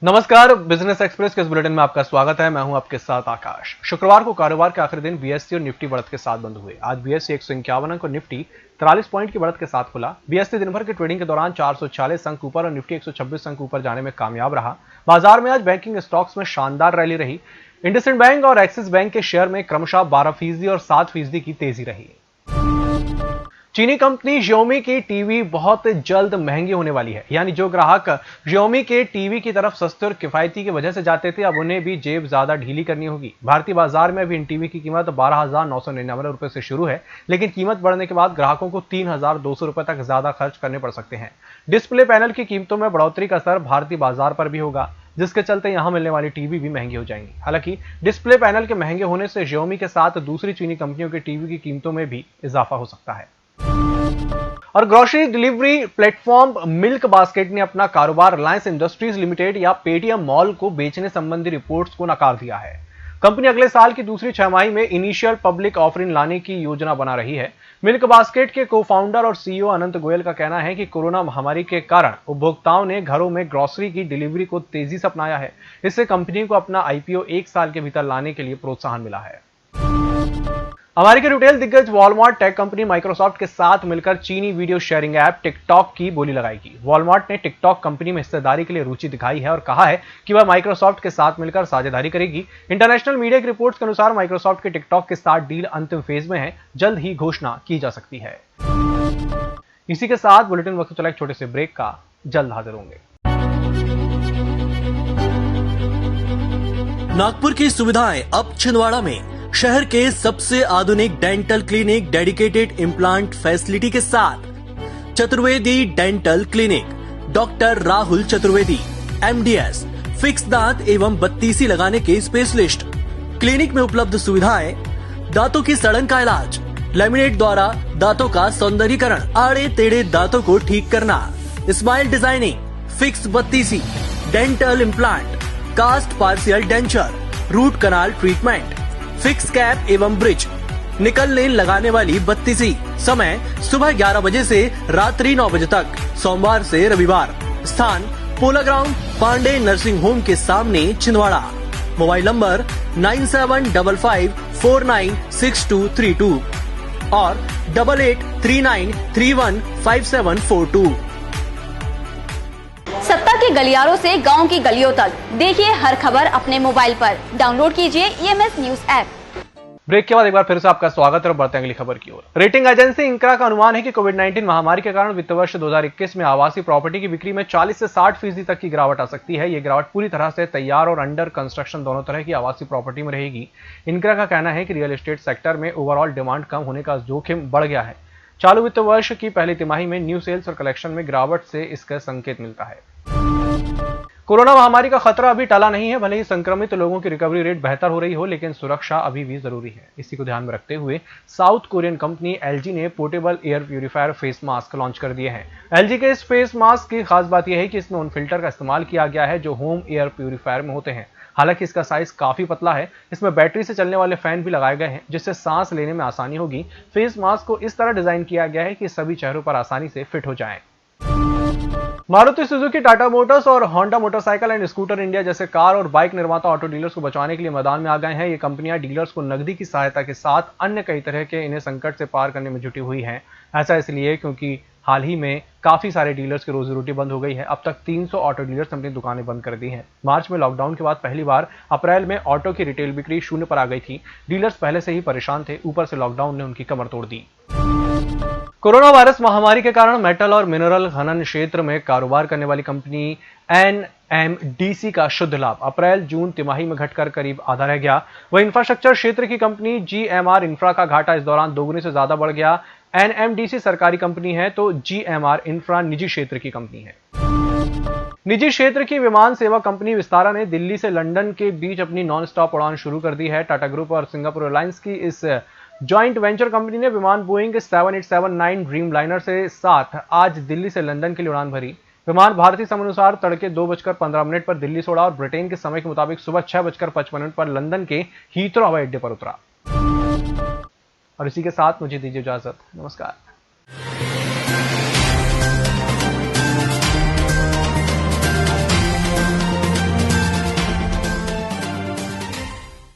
नमस्कार, business express के इस बुलेटिन में आपका स्वागत है। मैं हूं आपके साथ आकाश। शुक्रवार को कारोबार के आखिरी दिन बीएसई और निफ्टी बढ़त के साथ बंद हुए। आज बीएसई 151 अंक और निफ्टी 43 पॉइंट की बढ़त के साथ खुला। बीएसई दिन भर की ट्रेडिंग के दौरान 446 अंक ऊपर और निफ्टी 126 अंक ऊपर जाने में कामयाब रहा। बाजार में आज बैंकिंग स्टॉक्स में शानदार रैली रही। इंडसइंड बैंक और एक्सिस बैंक के शेयर में क्रमशः 12% और 7% की तेजी रही। चीनी कंपनी Xiaomi की टीवी बहुत जल्द महंगी होने वाली है। यानी जो ग्राहक Xiaomi के टीवी की तरफ सस्ते और किफायती की वजह से जाते थे, अब उन्हें भी जेब ज्यादा ढीली करनी होगी। भारतीय बाजार में अभी इन टीवी की कीमत 12,999 रुपए से शुरू है, लेकिन कीमत बढ़ने के बाद ग्राहकों को 3,200 रुपए तक ज्यादा खर्च करने पड़ सकते हैं। डिस्प्ले पैनल की कीमतों में बढ़ोतरी का असर भारतीय बाजार पर भी होगा, जिसके चलते यहां मिलने वाली टीवी भी महंगी हो जाएंगी। हालांकि डिस्प्ले पैनल के महंगे होने से Xiaomi के साथ दूसरी चीनी कंपनियों के टीवी की कीमतों में भी इजाफा हो सकता है। और grocery delivery platform milk basket ने अपना कारोबार रिलायंस इंडस्ट्रीज लिमिटेड या पेटीएम मॉल को बेचने संबंधी रिपोर्ट्स को नकार दिया है। कंपनी अगले साल की दूसरी छमाही में इनिशियल पब्लिक ऑफरिंग लाने की योजना बना रही है। मिल्क बास्केट के को-फाउंडर और सीईओ अनंत गोयल का कहना है कि कोरोना महामारी के कारण उपभोक्ताओं ने घरों में ग्रोसरी की डिलीवरी को तेजी से अपनाया है। इससे कंपनी को अपना आईपीओ 1 साल के भीतर लाने के लिए प्रोत्साहन मिला है। अमेरिकी रिटेल दिग्गज वॉलमार्ट टेक कंपनी माइक्रोसॉफ्ट के साथ मिलकर चीनी वीडियो शेयरिंग ऐप टिकटॉक की बोली लगाएगी। वॉलमार्ट ने टिकटॉक कंपनी में हिस्सेदारी के लिए रुचि दिखाई है और कहा है कि वह माइक्रोसॉफ्ट के साथ मिलकर साझेदारी करेगी। इंटरनेशनल मीडिया की रिपोर्ट्स के अनुसार माइक्रोसॉफ्ट के टिकटॉक के साथ डील अंतिम फेज में है, जल्द ही घोषणा की जा सकती है। इसी के साथ बुलेटिन वक्त चला एक छोटे से ब्रेक का, जल्द हाजिर होंगे। नागपुर की सुविधाएं अब छिंदवाड़ा में। शहर के सबसे आधुनिक dental clinic dedicated implant facility के साथ Chaturvedi dental clinic, doctor Rahul Chaturvedi MDS, fix दांत एवं बत्तीसी लगाने के स्पेशलिस्ट। क्लिनिक में उपलब्ध सुविधाएं: दांतों की सड़न का इलाज, लैमिनेट द्वारा दांतों का सौंदर्यीकरण, आड़े टेढ़े दांतों को ठीक करना, स्माइल डिजाइनिंग, फिक्स बत्तीसी, dental implant, cast partial denture, root canal treatment, fix cap एवं ब्रिज, निकलने लगाने वाली बत्तीसी। समय सुबह 11 बजे से रात्रि 9 बजे तक, सोमवार से रविवार। स्थान पोला ग्राउंड, पांडे नर्सिंग होम के सामने, छिंदवाड़ा। मोबाइल नंबर 9755496232 और 8839315742। सत्ता के गलियारों से गांव की गलियों तक, देखिए हर खबर अपने मोबाइल पर। डाउनलोड कीजिए ईएमएस न्यूज ऐप। ब्रेक के बाद एक बार फिर से आपका स्वागत है और बढ़ते हैं अगली खबर की ओर। रेटिंग एजेंसी इंक्रा का अनुमान है कि कोविड-19 महामारी के कारण वित्त वर्ष 2021 में आवासीय प्रॉपर्टी की बिक्री में 40 से 60% तक की गिरावट आ सकती है। यह गिरावट पूरी तरह से तैयार और अंडर कंस्ट्रक्शन दोनों तरह की आवासीय प्रॉपर्टी में रहेगी। इंक्रा का कहना है कि रियल एस्टेट सेक्टर में ओवरऑल डिमांड कम होने का जोखिम बढ़ गया है। चालू वित्त वर्ष की पहली तिमाही में न्यू सेल्स और कलेक्शन में गिरावट से इसका संकेत मिलता है। कोरोना महामारी का खतरा अभी टला नहीं है। भले ही संक्रमित लोगों की रिकवरी रेट बेहतर हो रही हो, लेकिन सुरक्षा अभी भी जरूरी है। इसी को ध्यान में रखते हुए साउथ कोरियन कंपनी एलजी ने portable air purifier face mask launch कर दिए हैं। एलजी के इस फेस मास्क की खास बात यह है कि इसमें उन फिल्टर का इस्तेमाल किया गया है जो होम एयर प्यूरिफायर में होते हैं। हालांकि इसका साइज काफी पतला है। इसमें बैटरी से चलने वाले फैन भी लगाए गए हैं, जिससे सांस लेने में आसानी होगी। फेस मास्क को इस तरह डिजाइन किया गया है कि सभी चेहरों पर आसानी से फिट हो जाए। मारुति सुजुकी, टाटा मोटर्स और Honda motorcycle and scooter India जैसे कार और बाइक निर्माता ऑटो डीलर्स को बचाने के लिए मैदान में आ गए हैं। ये कंपनियां डीलर्स को नकदी की सहायता के साथ अन्य कई तरह के इन्हें संकट से पार करने में जुटी हुई हैं। ऐसा इसलिए क्योंकि हाल ही में काफी सारे डीलर्स की रोजी रोटी बंद हो गई है। अब तक 300 ऑटो डीलर्स अपनी दुकानें बंद कर दी हैं। मार्च में लॉकडाउन के बाद पहली बार अप्रैल में ऑटो की रिटेल बिक्री शून्य पर आ गई थी। डीलर्स पहले से ही परेशान थे, ऊपर से लॉकडाउन ने उनकी कमर तोड़ दी। कोरोना वायरस महामारी के कारण मेटल और मिनरल खनन क्षेत्र में कारोबार करने वाली कंपनी एनएमडीसी का शुद्ध लाभ अप्रैल जून तिमाही में घटकर करीब आधा रह गया। वह इंफ्रास्ट्रक्चर क्षेत्र की कंपनी जीएमआर इंफ्रा का घाटा इस दौरान दोगुने से ज्यादा बढ़ गया। एनएमडीसी सरकारी कंपनी है तो जीएमआर इंफ्रा निजी क्षेत्र की कंपनी है। निजी क्षेत्र की विमान सेवा कंपनी विस्तारा ने दिल्ली से लंदन के बीच अपनी नॉन स्टॉप उड़ान शुरू कर दी है। टाटा ग्रुप और सिंगापुर एयरलाइंस की इस जॉइंट वेंचर कंपनी ने विमान बोइंग 7879 ड्रीम लाइनर से साथ आज दिल्ली से लंदन के लिए उड़ान भरी। विमान भारतीय समय अनुसार तड़के 2:15 पर दिल्ली से उड़ा और ब्रिटेन के समय के मुताबिक सुबह 6:55 पर लंदन के हीथ्रो हवाई अड्डे पर उतरा। और इसी के साथ मुझे दीजिए इजाजत। नमस्कार।